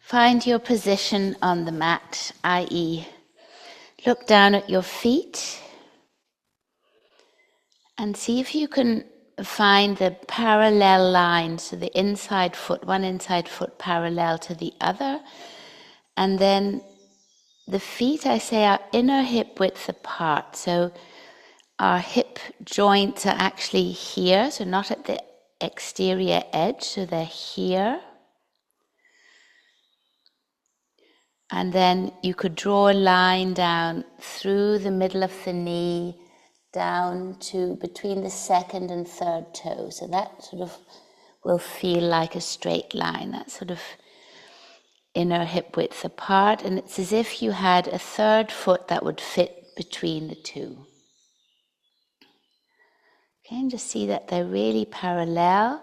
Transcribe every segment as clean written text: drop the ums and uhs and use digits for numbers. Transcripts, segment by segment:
Find your position on the mat, i.e., look down at your feet and see if you can find the parallel line, so the inside foot, one inside foot parallel to the other, and then the feet, I say, are inner hip width apart, so our hip joints are actually here, so not at the exterior edge, so they're here. And then you could draw a line down through the middle of the knee, down to between the second and third toe. So that sort of will feel like a straight line, that sort of inner hip width apart. And it's as if you had a third foot that would fit between the two. Okay, and just see that they're really parallel.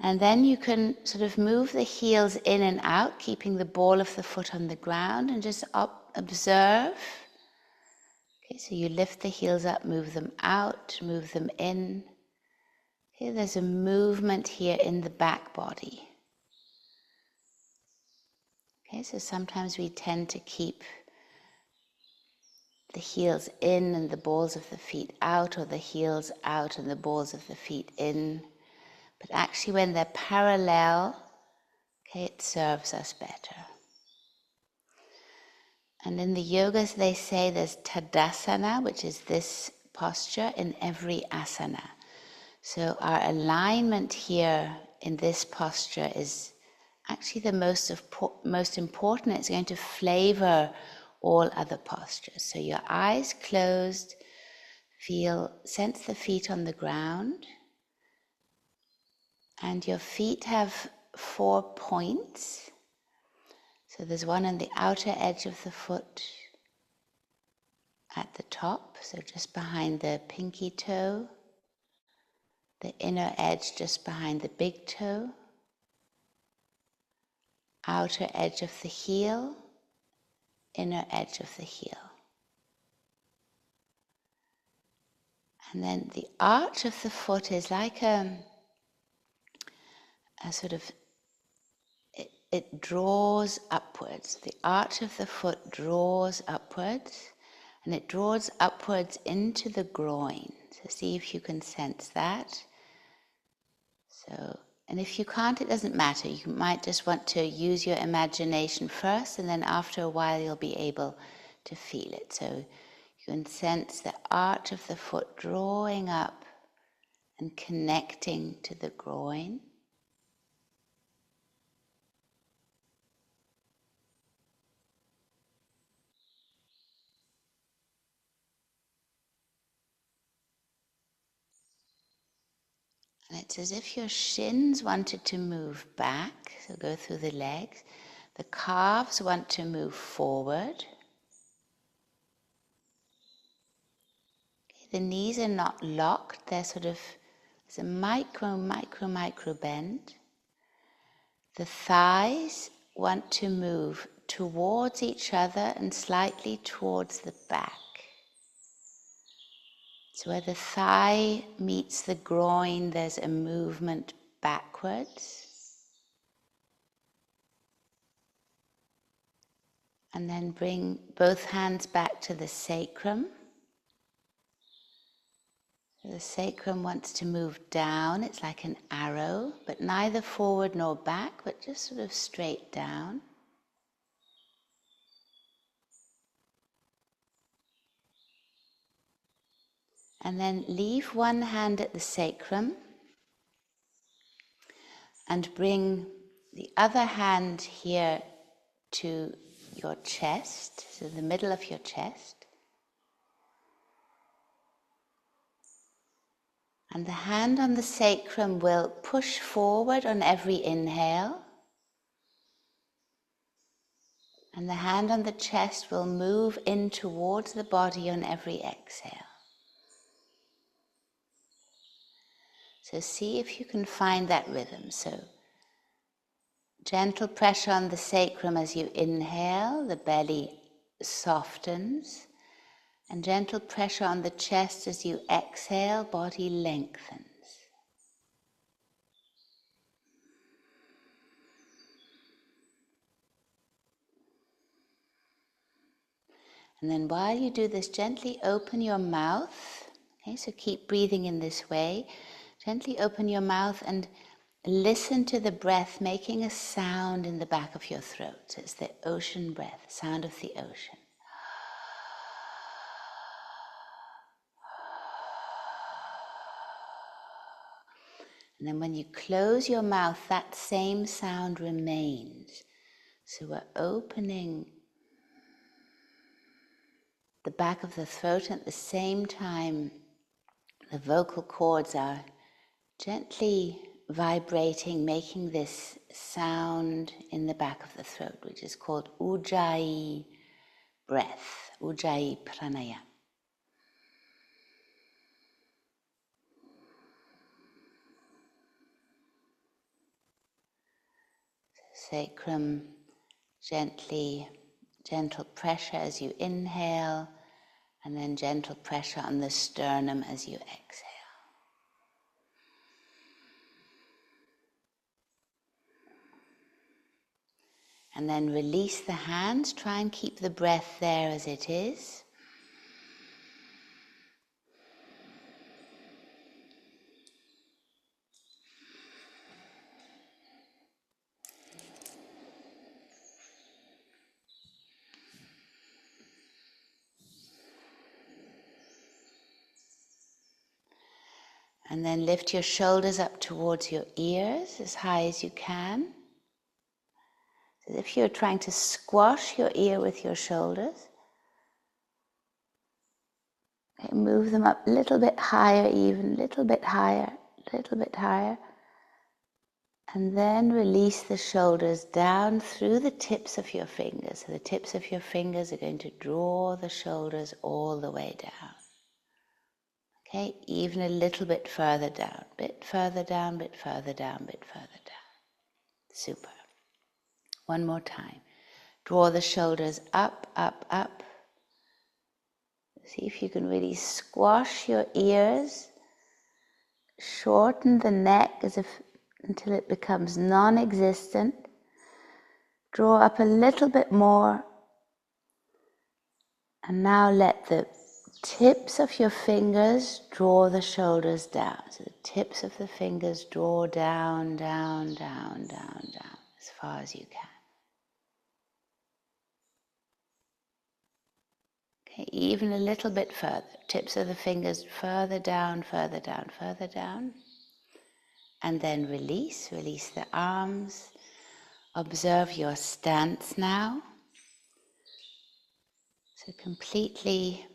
And then you can sort of move the heels in and out, keeping the ball of the foot on the ground, and just observe. Okay, so you lift the heels up, move them out, move them in. Okay, there's a movement here in the back body. Okay, so sometimes we tend to keep the heels in and the balls of the feet out, or the heels out and the balls of the feet in. But actually when they're parallel, okay, it serves us better. And in the yogas they say there's Tadasana, which is this posture, in every asana. So our alignment here in this posture is actually the most important. It's going to flavor all other postures. So your eyes closed, sense the feet on the ground. And your feet have 4 points. So there's one on the outer edge of the foot at the top, so just behind the pinky toe. The inner edge just behind the big toe. Outer edge of the heel, inner edge of the heel. And then the arch of the foot is like a sort of, it draws upwards. The arch of the foot draws upwards, and it draws upwards into the groin. So see if you can sense that. So, and if you can't, it doesn't matter. You might just want to use your imagination first, and then after a while you'll be able to feel it. So you can sense the arch of the foot drawing up and connecting to the groin. And it's as if your shins wanted to move back, so go through the legs. The calves want to move forward. Okay, the knees are not locked, they're sort of, there's a micro bend. The thighs want to move towards each other and slightly towards the back. So where the thigh meets the groin, there's a movement backwards. And then bring both hands back to the sacrum. So the sacrum wants to move down, it's like an arrow, but neither forward nor back, but just sort of straight down. And then leave one hand at the sacrum and bring the other hand here to your chest, so the middle of your chest. And the hand on the sacrum will push forward on every inhale. And the hand on the chest will move in towards the body on every exhale. So see if you can find that rhythm. So gentle pressure on the sacrum as you inhale, the belly softens. And gentle pressure on the chest as you exhale, body lengthens. And then while you do this, gently open your mouth. Okay, so keep breathing in this way. Gently open your mouth and listen to the breath making a sound in the back of your throat. So it's the ocean breath, sound of the ocean. And then when you close your mouth, that same sound remains. So we're opening the back of the throat, and at the same time the vocal cords are gently vibrating, making this sound in the back of the throat, which is called Ujjayi breath, Ujjayi pranayama. Sacrum, gentle pressure as you inhale, and then gentle pressure on the sternum as you exhale. And then release the hands. Try and keep the breath there as it is. And then lift your shoulders up towards your ears as high as you can. As if you're trying to squash your ear with your shoulders. Okay, move them up a little bit higher even, a little bit higher, a little bit higher. And then release the shoulders down through the tips of your fingers. So the tips of your fingers are going to draw the shoulders all the way down. Okay, even a little bit further down, bit further down, bit further down, bit further down. Super. One more time. Draw the shoulders up, up, up. See if you can really squash your ears. Shorten the neck until it becomes non-existent. Draw up a little bit more. And now let the tips of your fingers draw the shoulders down. So the tips of the fingers draw down, down, down, down, down, as far as you can. Okay, even a little bit further. Tips of the fingers further down, further down, further down. And then release the arms. Observe your stance now. So completely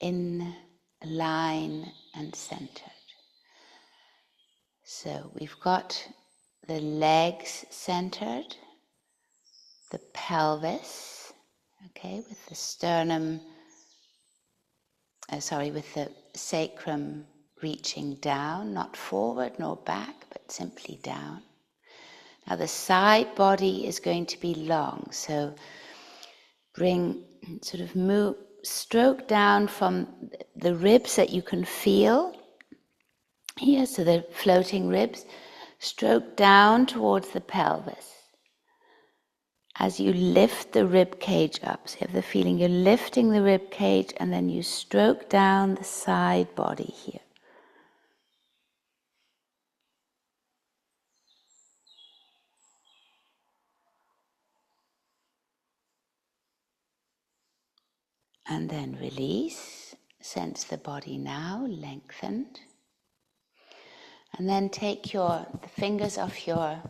in line and centered. So we've got the legs centered, the pelvis, okay, with the sternum, with the sacrum reaching down, not forward nor back, but simply down. Now the side body is going to be long, so stroke down from the ribs that you can feel here, so the floating ribs, stroke down towards the pelvis. As you lift the rib cage up, so you have the feeling you're lifting the rib cage and then you stroke down the side body here. And then release, sense the body now lengthened. And then take the fingers off your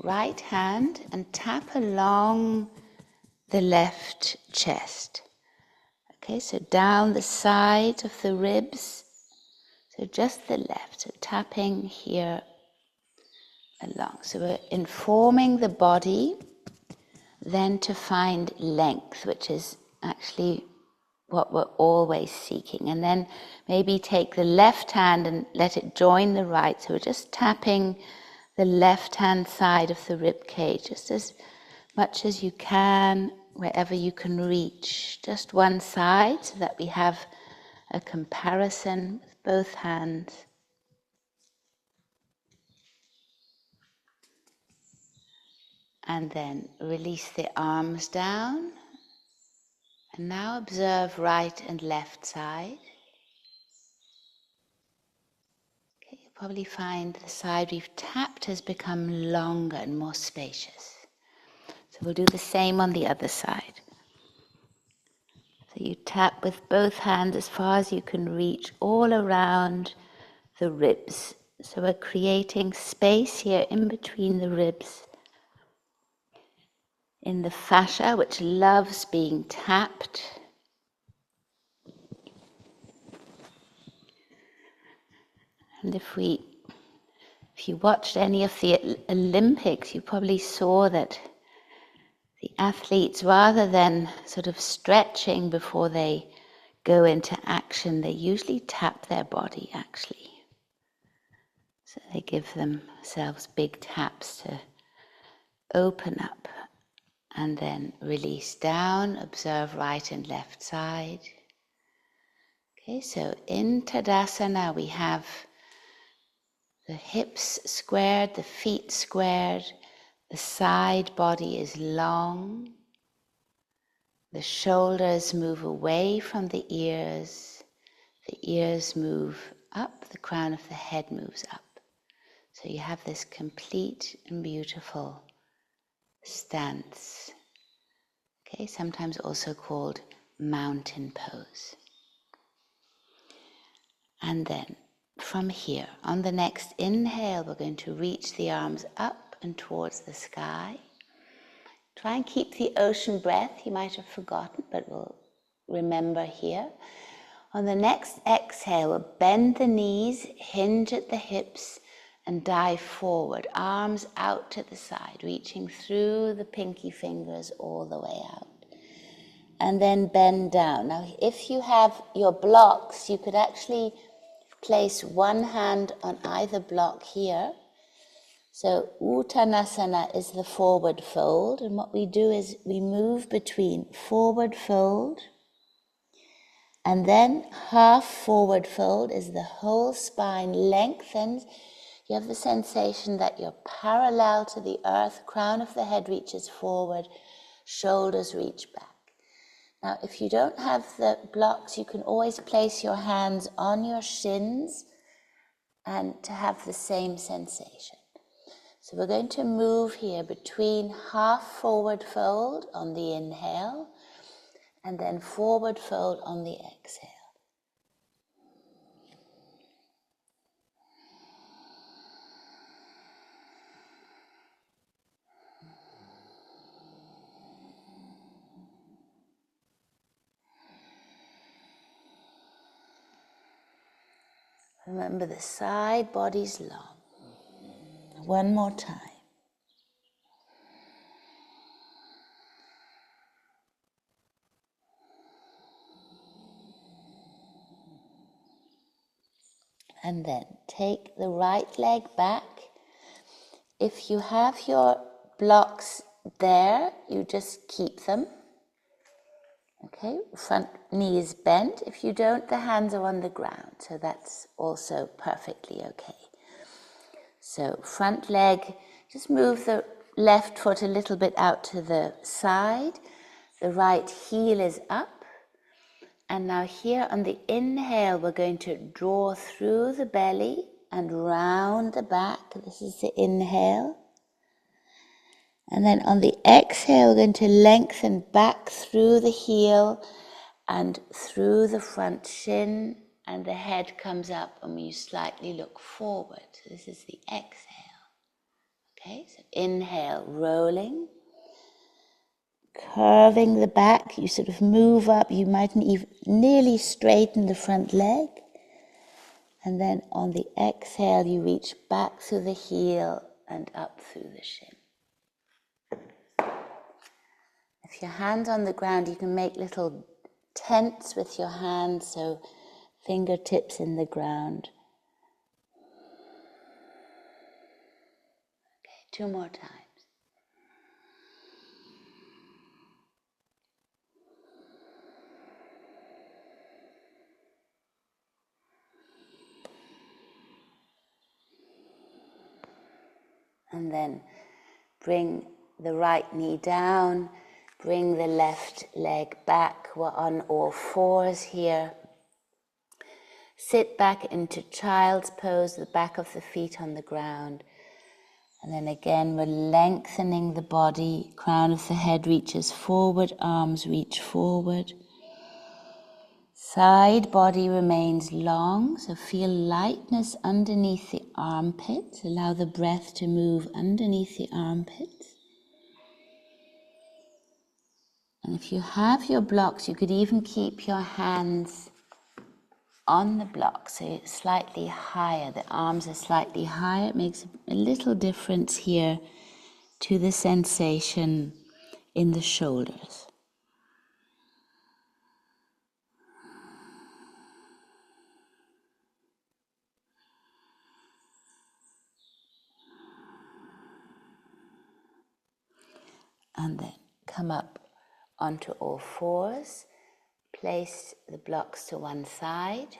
right hand and tap along the left chest. Okay, so down the side of the ribs, so just the left, so tapping here along. So we're informing the body then to find length, which is actually what we're always seeking. And then maybe take the left hand and let it join the right. So we're just tapping the left-hand side of the rib cage, just as much as you can, wherever you can reach. Just one side, so that we have a comparison with both hands. And then release the arms down. And now observe right and left side. Okay, you'll probably find the side we've tapped has become longer and more spacious. So we'll do the same on the other side. So you tap with both hands as far as you can reach all around the ribs. So we're creating space here in between the ribs, in the fascia, which loves being tapped. And if you watched any of the Olympics, you probably saw that the athletes, rather than sort of stretching before they go into action, they usually tap their body actually. So they give themselves big taps to open up and then release down, observe right and left side. Okay, so in Tadasana we have the hips squared, the feet squared, the side body is long, the shoulders move away from the ears move up, the crown of the head moves up. So you have this complete and beautiful stance, okay, sometimes also called mountain pose. And then from here, on the next inhale, we're going to reach the arms up and towards the sky. Try and keep the ocean breath. You might have forgotten, but we'll remember here. On the next exhale, we'll bend the knees, hinge at the hips, and dive forward, arms out to the side, reaching through the pinky fingers all the way out. And then bend down. Now, if you have your blocks, you could actually place one hand on either block here. So Uttanasana is the forward fold, and what we do is we move between forward fold and then half forward fold as the whole spine lengthens. You have the sensation that you're parallel to the earth, crown of the head reaches forward, shoulders reach back. Now, if you don't have the blocks, you can always place your hands on your shins and to have the same sensation. So we're going to move here between half forward fold on the inhale and then forward fold on the exhale. Remember, the side body's long. One more time. And then take the right leg back. If you have your blocks there, you just keep them. Okay, front knee is bent. If you don't, the hands are on the ground, so that's also perfectly okay. So front leg, just move the left foot a little bit out to the side. The right heel is up. And now here on the inhale, we're going to draw through the belly and round the back. This is the inhale. And then on the exhale, we're going to lengthen back through the heel and through the front shin, and the head comes up and you slightly look forward. So this is the exhale. Okay, so inhale, rolling, curving the back. You sort of move up. You mightn't even nearly straighten the front leg. And then on the exhale, you reach back through the heel and up through the shin. If your hand's on the ground, you can make little tents with your hands, so fingertips in the ground. Okay, 2 more times. And then bring the right knee down, bring the left leg back. We're on all fours here. Sit back into child's pose, the back of the feet on the ground. And then again, we're lengthening the body. Crown of the head reaches forward, arms reach forward. Side body remains long, so feel lightness underneath the armpits. Allow the breath to move underneath the armpits. And if you have your blocks, you could even keep your hands on the block, so it's slightly higher. The arms are slightly higher. It makes a little difference here to the sensation in the shoulders. And then come up onto all fours. Place the blocks to one side.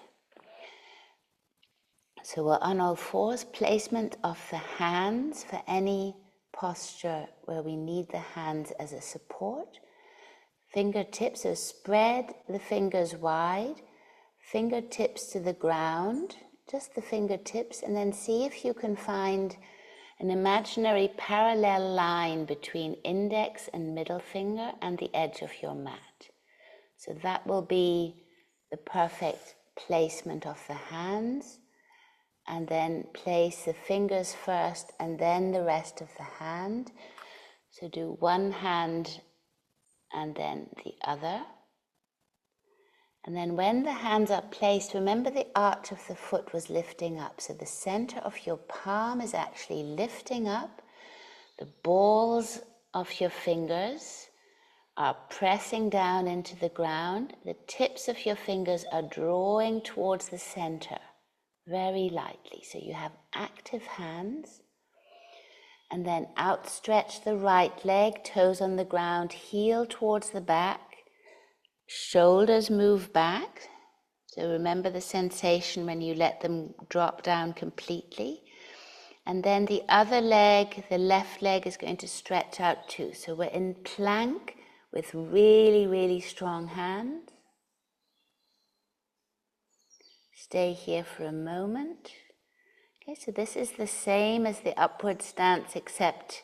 So we're on all fours. Placement of the hands for any posture where we need the hands as a support. Fingertips, so spread the fingers wide. Fingertips to the ground, just the fingertips, and then see if you can find an imaginary parallel line between index and middle finger and the edge of your mat. So that will be the perfect placement of the hands. And then place the fingers first and then the rest of the hand. So do one hand and then the other. And then when the hands are placed, remember the arch of the foot was lifting up. So the center of your palm is actually lifting up. The balls of your fingers are pressing down into the ground. The tips of your fingers are drawing towards the center very lightly. So you have active hands. And then outstretch the right leg, toes on the ground, heel towards the back. Shoulders move back. So remember the sensation when you let them drop down completely. And then the other leg, the left leg, is going to stretch out too. So we're in plank with really, really strong hands. Stay here for a moment. Okay, so this is the same as the upward stance except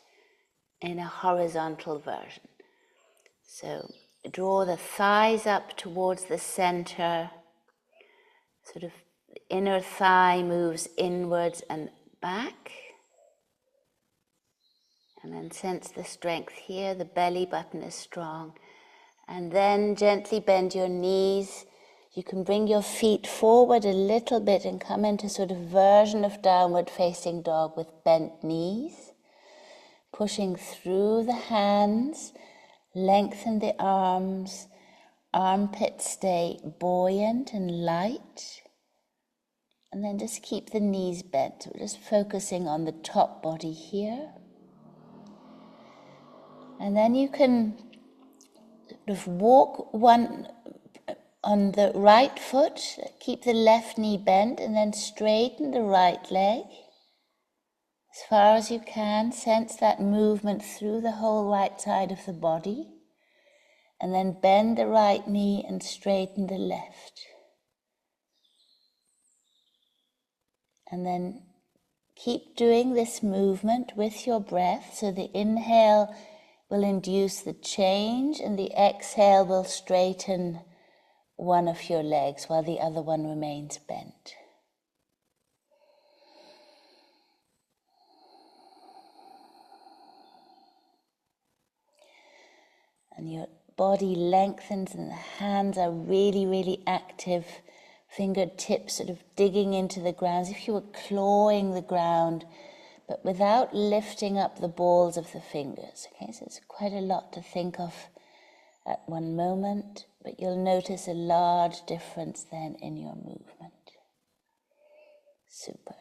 in a horizontal version. So draw the thighs up towards the center. Sort of the inner thigh moves inwards and back. And then sense the strength here. The belly button is strong. And then gently bend your knees. You can bring your feet forward a little bit and come into sort of version of downward facing dog with bent knees. Pushing through the hands, lengthen the arms, armpits stay buoyant and light. And then just keep the knees bent. So we're just focusing on the top body here. And then you can sort of walk one on the right foot, keep the left knee bent, and then straighten the right leg. As far as you can, sense that movement through the whole right side of the body. And then bend the right knee and straighten the left. And then keep doing this movement with your breath. So the inhale will induce the change and the exhale will straighten one of your legs while the other one remains bent. And your body lengthens and the hands are really, really active. Fingertips sort of digging into the ground as if you were clawing the ground, but without lifting up the balls of the fingers. Okay, so it's quite a lot to think of at one moment, but you'll notice a large difference then in your movement. Super.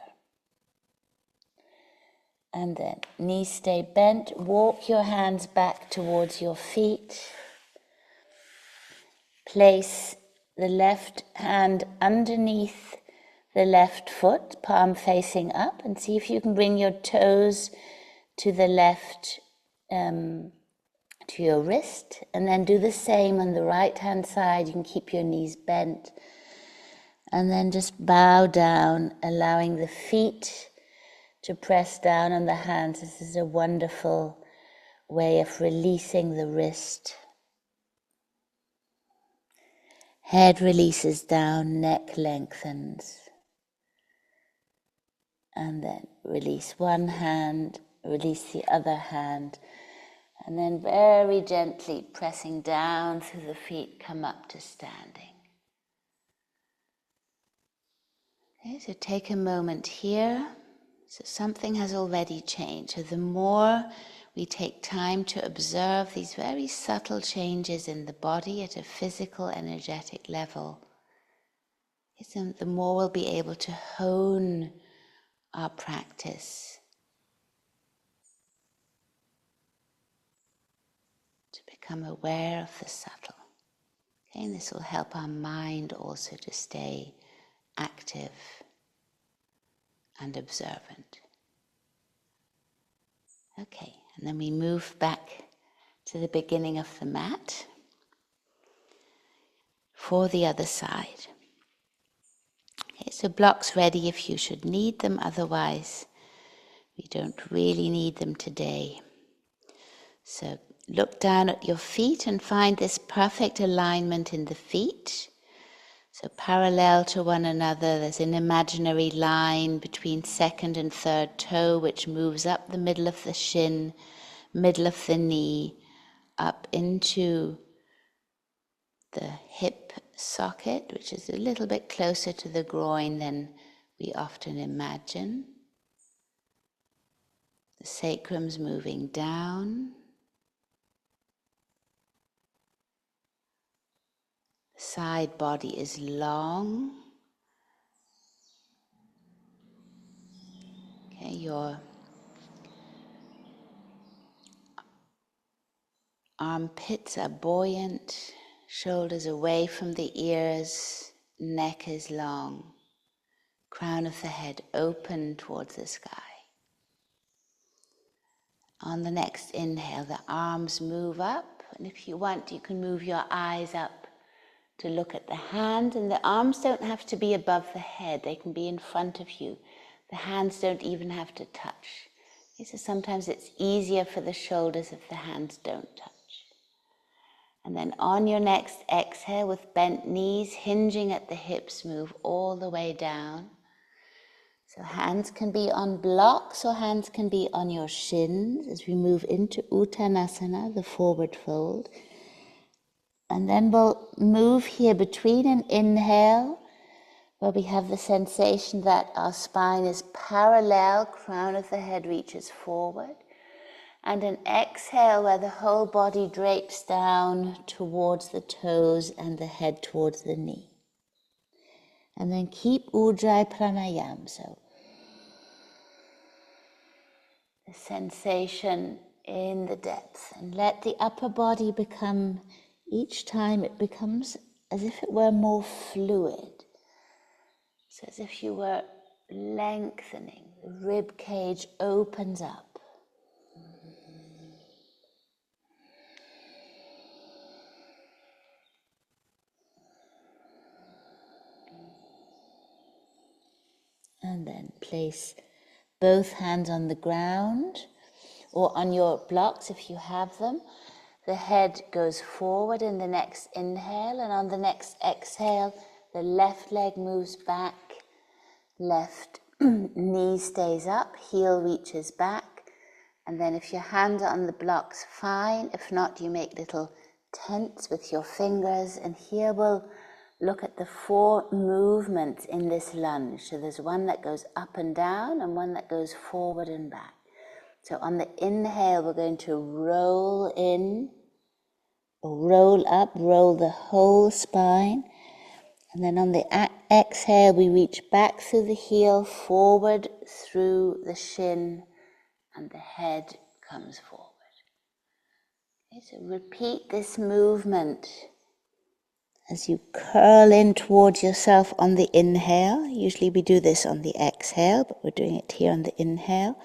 And then knees stay bent. Walk your hands back towards your feet. Place the left hand underneath the left foot, palm facing up, and see if you can bring your toes to the left to your wrist, and then do the same on the right hand side. You can keep your knees bent, and then just bow down, allowing the feet to press down on the hands. This is a wonderful way of releasing the wrist. Head releases down, neck lengthens. And then release one hand, release the other hand. And then very gently pressing down through the feet, come up to standing. Okay, so take a moment here. So something has already changed. So the more we take time to observe these very subtle changes in the body at a physical, energetic level, so the more we'll be able to hone our practice to become aware of the subtle. Okay, and this will help our mind also to stay active and observant. Okay, and then we move back to the beginning of the mat for the other side. Okay, so blocks ready if you should need them, otherwise we don't really need them today. So look down at your feet and find this perfect alignment in the feet. So parallel to one another, there's an imaginary line between second and third toe which moves up the middle of the shin, middle of the knee, up into the hip socket, which is a little bit closer to the groin than we often imagine. The sacrum's moving down. The side body is long. Okay, your armpits are buoyant, shoulders away from the ears, neck is long, crown of the head open towards the sky. On the next inhale, the arms move up, and if you want, you can move your eyes up to look at the hand, and the arms don't have to be above the head, they can be in front of you. The hands don't even have to touch. Okay, so sometimes it's easier for the shoulders if the hands don't touch. And then on your next exhale, with bent knees, hinging at the hips, move all the way down. So hands can be on blocks or hands can be on your shins as we move into Uttanasana, the forward fold. And then we'll move here between an inhale, where we have the sensation that our spine is parallel, crown of the head reaches forward. And an exhale where the whole body drapes down towards the toes and the head towards the knee. And then keep Ujjayi Pranayam. So the sensation in the depth. And let the upper body become, each time it becomes as if it were more fluid. So as if you were lengthening, the rib cage opens up. And then place both hands on the ground or on your blocks if you have them. The head goes forward in the next inhale, and on the next exhale, the left leg moves back, left knee stays up, heel reaches back. And then if your hands are on the blocks, fine. If not, you make little tents with your fingers. And here we'll look at the 4 movements in this lunge. So there's one that goes up and down and one that goes forward and back. So on the inhale, we're going to roll in, or roll up, roll the whole spine. And then on the exhale, we reach back through the heel, forward through the shin, and the head comes forward. Okay, so repeat this movement as you curl in towards yourself on the inhale. Usually we do this on the exhale, but we're doing it here on the inhale.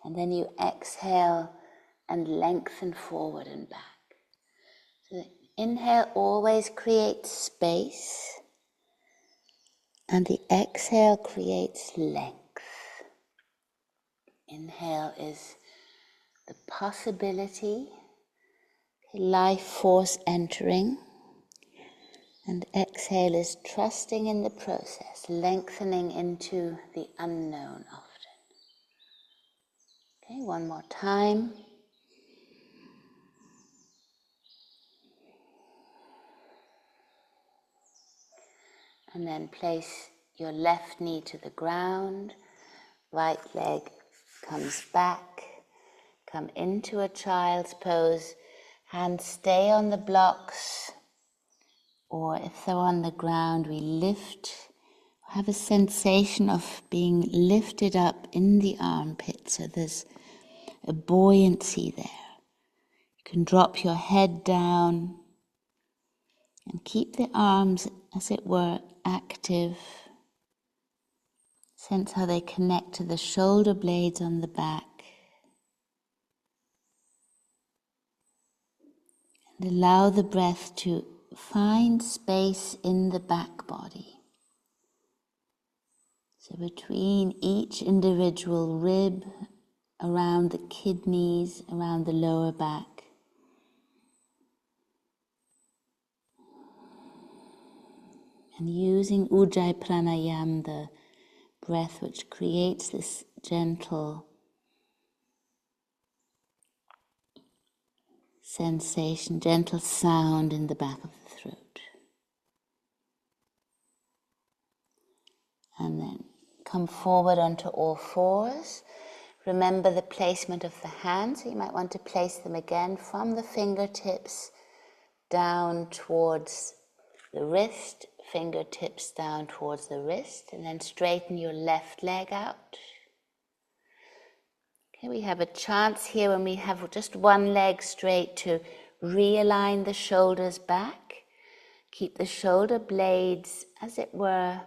And then you exhale and lengthen forward and back. So the inhale always creates space, and the exhale creates length. Inhale is the possibility, life force entering, and exhale is trusting in the process, lengthening into the unknown often. Okay, one more time. And then place your left knee to the ground, right leg comes back, come into a child's pose, hands stay on the blocks, or if they're on the ground, we lift, have a sensation of being lifted up in the armpit, so there's a buoyancy there. You can drop your head down and keep the arms, as it were, active. Sense how they connect to the shoulder blades on the back. And allow the breath to find space in the back body. So between each individual rib, around the kidneys, around the lower back. And using Ujjayi Pranayama, the breath which creates this gentle sensation, gentle sound in the back of the throat. And then come forward onto all fours. Remember the placement of the hands. So you might want to place them again from the fingertips down towards the wrist, fingertips down towards the wrist, and then straighten your left leg out. Okay, we have a chance here when we have just one leg straight to realign the shoulders back. Keep the shoulder blades, as it were,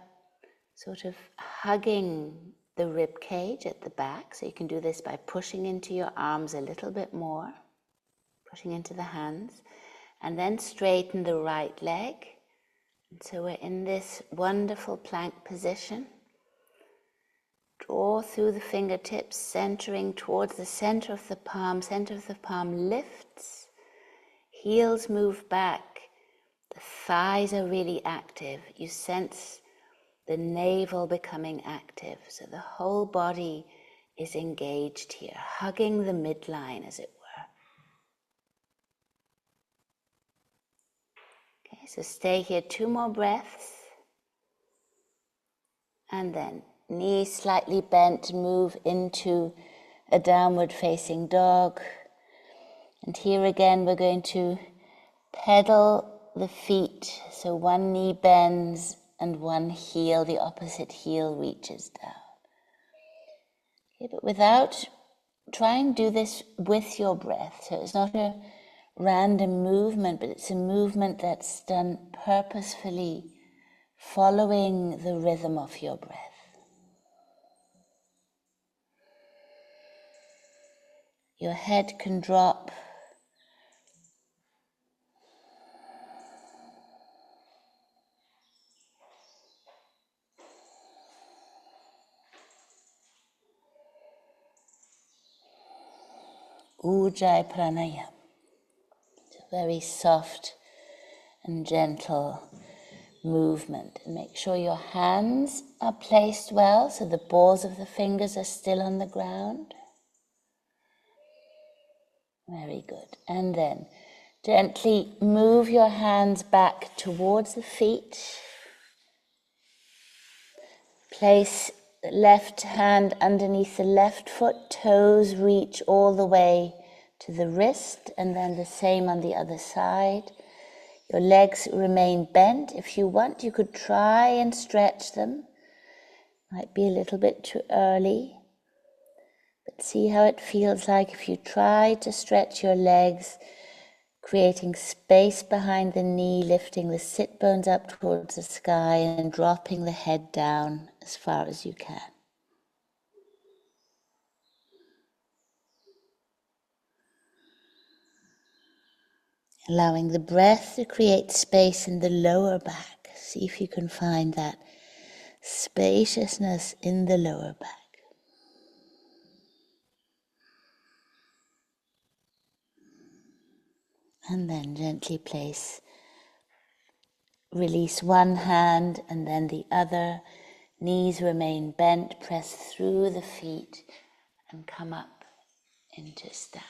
sort of hugging the rib cage at the back. So you can do this by pushing into your arms a little bit more, pushing into the hands, and then straighten the right leg. And so we're in this wonderful plank position. Draw through the fingertips, centering towards the center of the palm. Center of the palm lifts, heels move back, the thighs are really active. You sense the navel becoming active, so the whole body is engaged here, hugging the midline, as it were. Okay, so stay here 2 more breaths, and then knees slightly bent, move into a downward facing dog. And here again we're going to pedal the feet, so one knee bends and one heel, the opposite heel, reaches down. Okay, but without, try and do this with your breath. So it's not a random movement, but it's a movement that's done purposefully, following the rhythm of your breath. Your head can drop. Ujjayi Pranayama. It's a very soft and gentle movement. And make sure your hands are placed well, so the balls of the fingers are still on the ground. Very good. And then gently move your hands back towards the feet. Place the left hand underneath the left foot, toes reach all the way to the wrist, and then the same on the other side. Your legs remain bent. If you want, you could try and stretch them. Might be a little bit too early, but see how it feels like if you try to stretch your legs, creating space behind the knee, lifting the sit bones up towards the sky and dropping the head down as far as you can. Allowing the breath to create space in the lower back. See if you can find that spaciousness in the lower back. And then gently release one hand and then the other. Knees remain bent, press through the feet and come up into standing.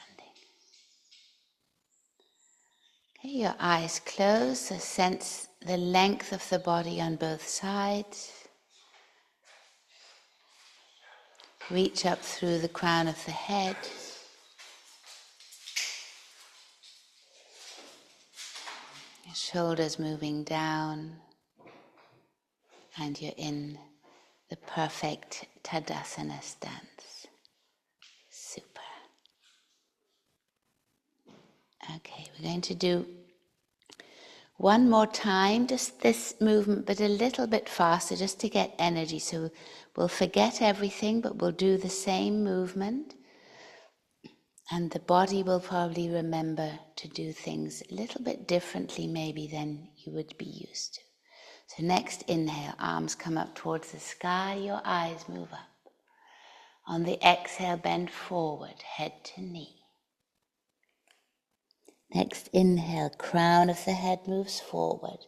Okay, your eyes closed, so sense the length of the body on both sides. Reach up through the crown of the head. Your shoulders moving down, and you're in the perfect Tadasana stance. Super. Okay, we're going to do one more time, just this movement, but a little bit faster, just to get energy. So we'll forget everything, but we'll do the same movement. And the body will probably remember to do things a little bit differently maybe than you would be used to. So next inhale, arms come up towards the sky, your eyes move up. On the exhale, bend forward, head to knee. Next inhale, crown of the head moves forward.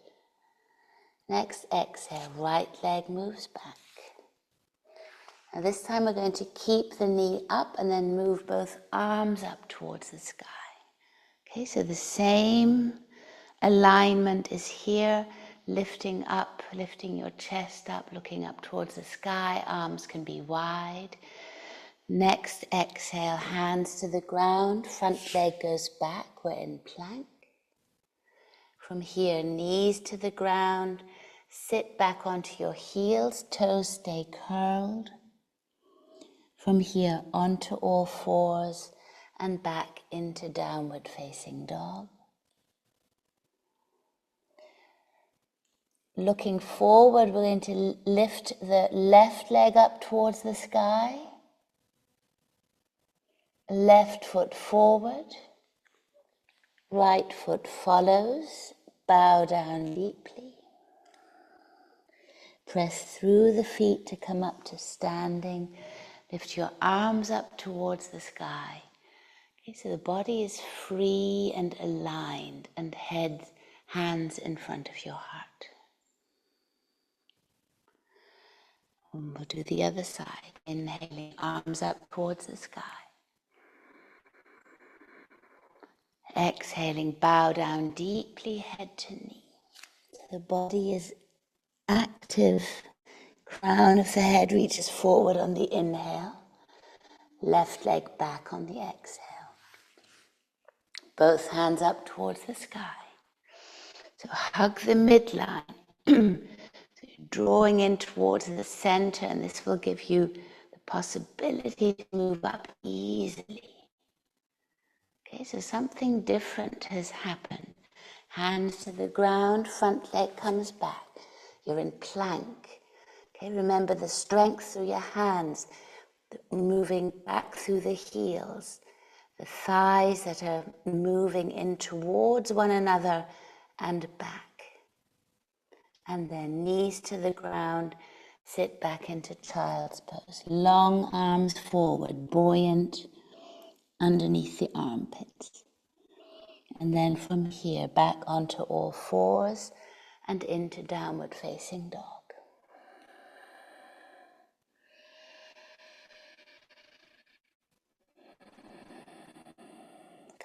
Next exhale, right leg moves back. Now this time we're going to keep the knee up and then move both arms up towards the sky. Okay, so the same alignment is here, lifting up, lifting your chest up, looking up towards the sky. Arms can be wide. Next exhale, hands to the ground, front leg goes back, we're in plank. From here, knees to the ground, sit back onto your heels, toes stay curled. From here, onto all fours and back into downward facing dog. Looking forward, we're going to lift the left leg up towards the sky. Left foot forward. Right foot follows. Bow down deeply. Press through the feet to come up to standing. Lift your arms up towards the sky. Okay, so the body is free and aligned, and hands in front of your heart. And we'll do the other side. Inhaling, arms up towards the sky. Exhaling, bow down deeply, head to knee. The body is active. Crown of the head reaches forward on the inhale. Left leg back on the exhale. Both hands up towards the sky. So hug the midline. So you're drawing in towards the center, and this will give you the possibility to move up easily. Okay, so something different has happened. Hands to the ground, front leg comes back. You're in plank. Okay, remember the strength through your hands, moving back through the heels, the thighs that are moving in towards one another and back. And then knees to the ground, sit back into child's pose. Long arms forward, buoyant underneath the armpits. And then from here, back onto all fours and into downward facing dog.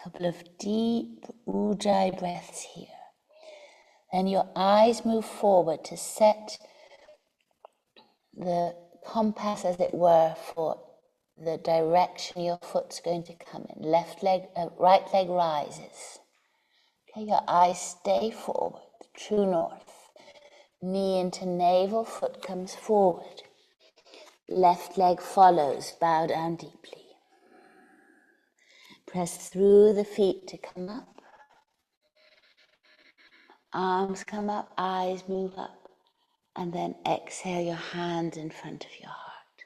Couple of deep ujjayi breaths here. Then your eyes move forward to set the compass, as it were, for the direction your foot's going to come in. Right leg rises. Okay, your eyes stay forward, true north. Knee into navel, foot comes forward. Left leg follows, bow down deeply. Press through the feet to come up. Arms come up, eyes move up. And then exhale your hands in front of your heart.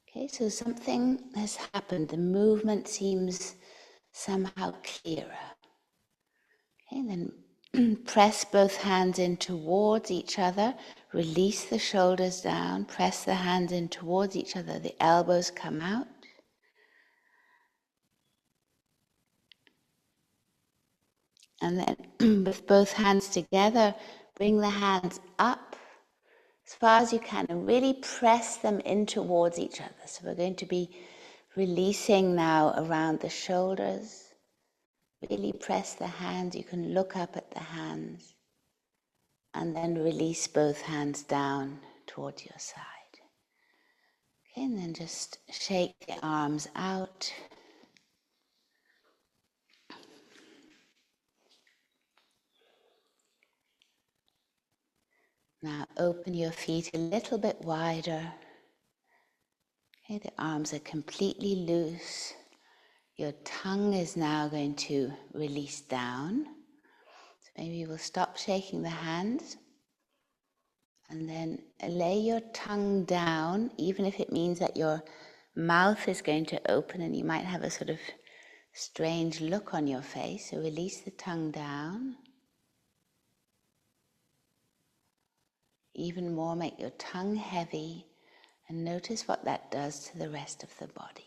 Okay, so something has happened. The movement seems somehow clearer. Okay, and then press both hands in towards each other. Release the shoulders down. Press the hands in towards each other. The elbows come out. And then with both hands together, bring the hands up as far as you can and really press them in towards each other. So we're going to be releasing now around the shoulders. Really press the hands. You can look up at the hands. And then release both hands down towards your side. Okay, and then just shake the arms out. Now open your feet a little bit wider. Okay, the arms are completely loose. Your tongue is now going to release down. So maybe we'll stop shaking the hands and then lay your tongue down, even if it means that your mouth is going to open and you might have a sort of strange look on your face. So release the tongue down. Even more, make your tongue heavy and notice what that does to the rest of the body.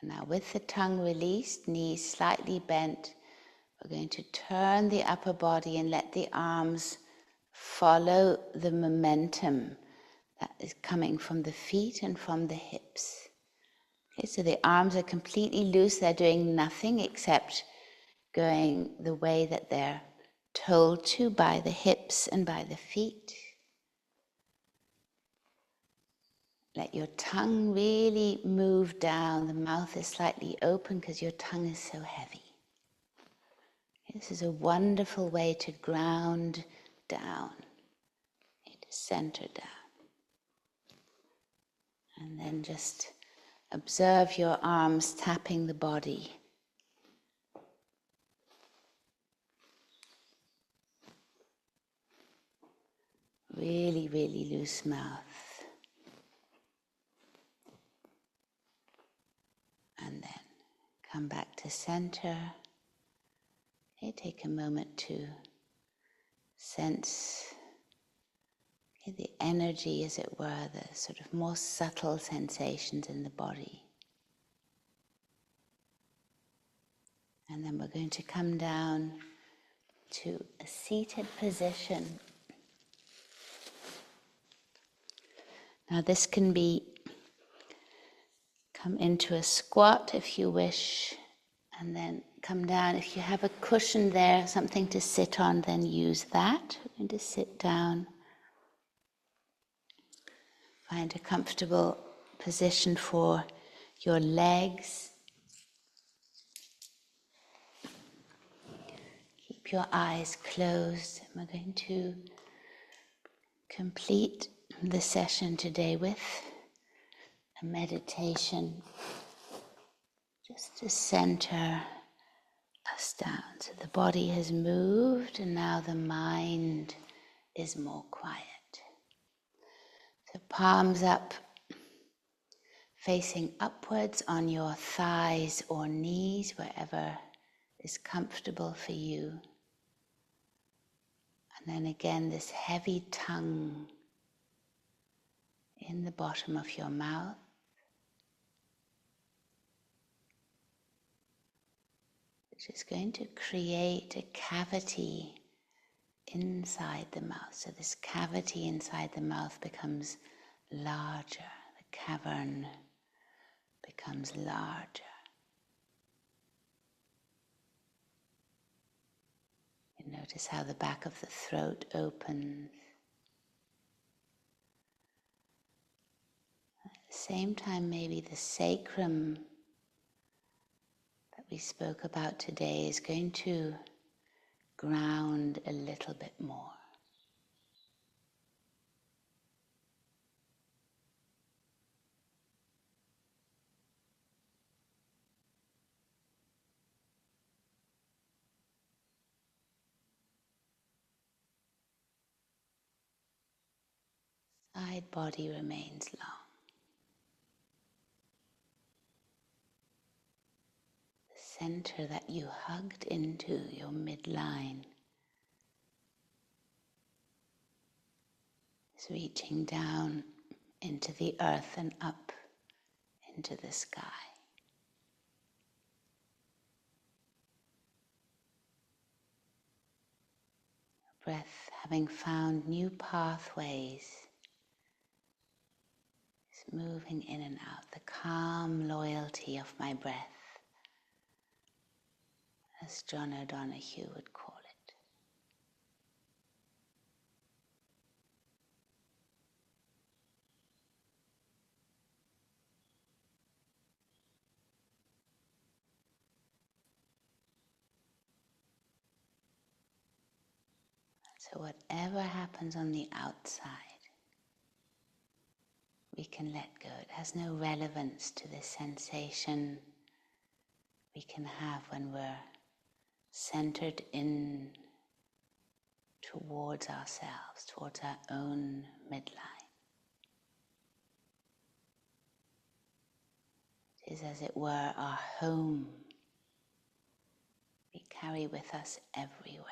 And now with the tongue released, knees slightly bent, we're going to turn the upper body and let the arms follow the momentum that is coming from the feet and from the hips. Okay, so the arms are completely loose, they're doing nothing except going the way that they're told to by the hips and by the feet. Let your tongue really move down. The mouth is slightly open because your tongue is so heavy. This is a wonderful way to ground down, to center down. And then just observe your arms tapping the body. Really, really loose mouth. And then come back to center. Okay, take a moment to sense the energy, as it were, the sort of more subtle sensations in the body. And then we're going to come down to a seated position. Now this can be, come into a squat if you wish, and then come down. If you have a cushion there, something to sit on, then use that. We're going to sit down. Find a comfortable position for your legs. Keep your eyes closed. We're going to complete the session today with a meditation just to center us down. So the body has moved and now the mind is more quiet. So palms up, facing upwards on your thighs or knees, wherever is comfortable for you. And then again, this heavy tongue in the bottom of your mouth. Which is going to create a cavity inside the mouth. So this cavity inside the mouth becomes larger. The cavern becomes larger. You notice how the back of the throat opens. At the same time, maybe the sacrum that we spoke about today is going to ground a little bit more. Side body remains long. The center that you hugged into, your midline, is reaching down into the earth and up into the sky. Breath, having found new pathways, is moving in and out. The calm loyalty of my breath, as John O'Donoghue would call it. So whatever happens on the outside, we can let go. It has no relevance to the sensation we can have when we're centered in towards ourselves, towards our own midline. It is, as it were, our home. We carry with us everywhere.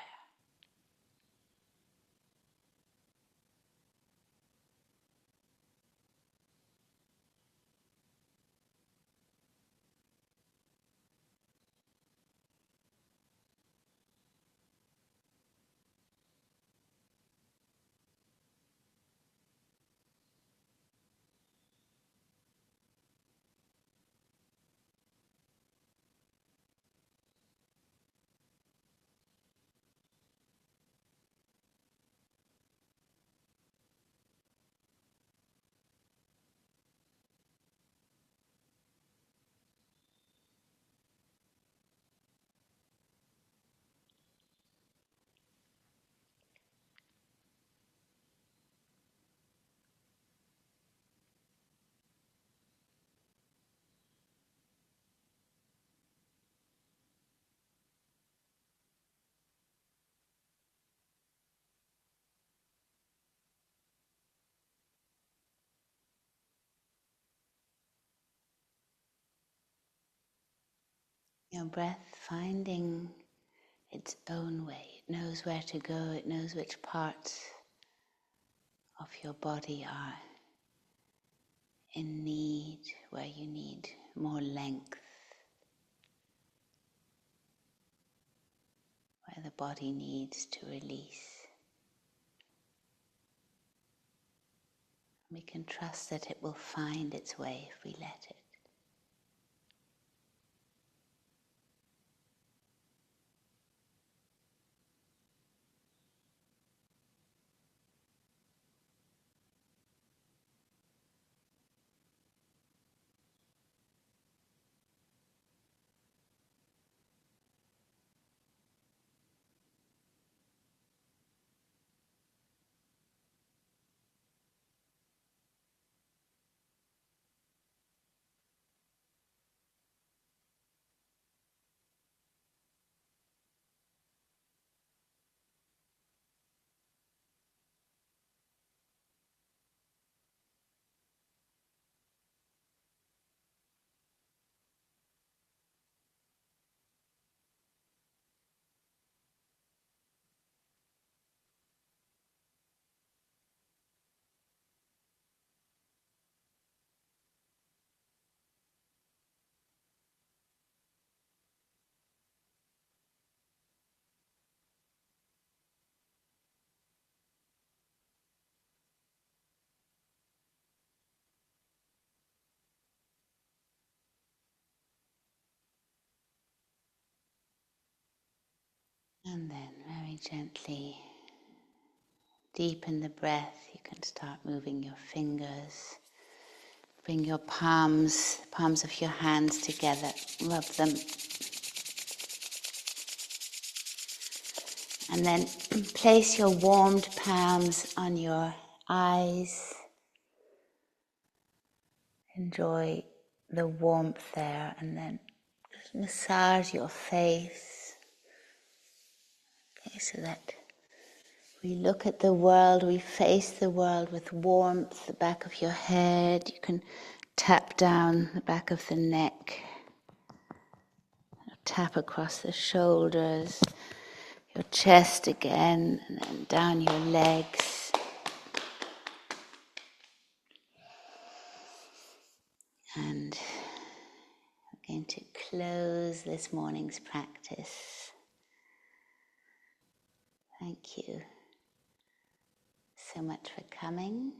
Your breath finding its own way. It knows where to go. It knows which parts of your body are in need, where you need more length, where the body needs to release. We can trust that it will find its way if we let it. And then very gently deepen the breath. You can start moving your fingers. Bring your palms of your hands together. Rub them. And then place your warmed palms on your eyes. Enjoy the warmth there, and then just massage your face. Okay, so that we look at the world, we face the world with warmth, the back of your head. You can tap down the back of the neck. Tap across the shoulders, your chest again, and then down your legs. And we're going to close this morning's practice. Thank you so much for coming.